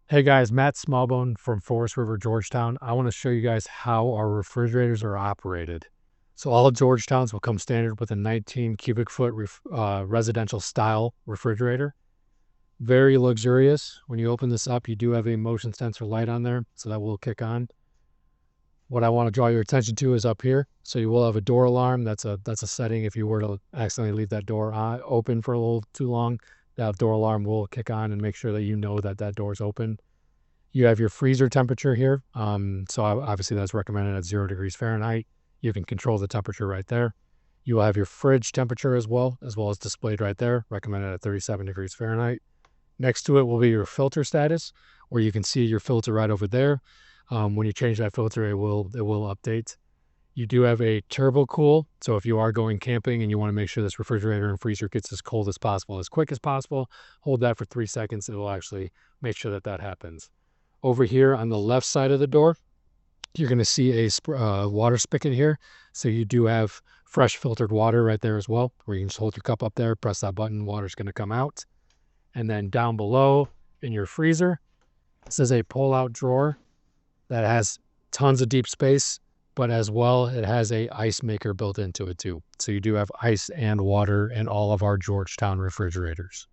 Hey guys, Matt Smallbone from Forest River, Georgetown. I want to show you guys how our refrigerators are operated. So all of Georgetowns will come standard with a 19 cubic foot residential style refrigerator. Very luxurious. When you open this up, you do have a motion sensor light on there, so that will kick on. What I want to draw your attention to is up here. So you will have a door alarm. That's a setting if you were to accidentally leave that door open for a little too long. That door alarm will kick on and make sure that you know that that door is open. You have your freezer temperature here. So obviously that's recommended at 0 degrees Fahrenheit. You can control the temperature right there. You will have your fridge temperature as well as displayed right there, recommended at 37 degrees Fahrenheit. Next to it will be your filter status, where you can see your filter right over there. When you change that filter, it will update. You do have a turbo cool. So if you are going camping and you want to make sure this refrigerator and freezer gets as cold as possible, as quick as possible, hold that for 3 seconds. It will actually make sure that that happens. Over here on the left side of the door, you're going to see a water spigot here. So you do have fresh filtered water right there as well, where you can just hold your cup up there, press that button, water's going to come out. And then down below in your freezer, this is a pull-out drawer that has tons of deep space, but as well, it has a ice maker built into it too. So you do have ice and water in all of our Georgetown refrigerators.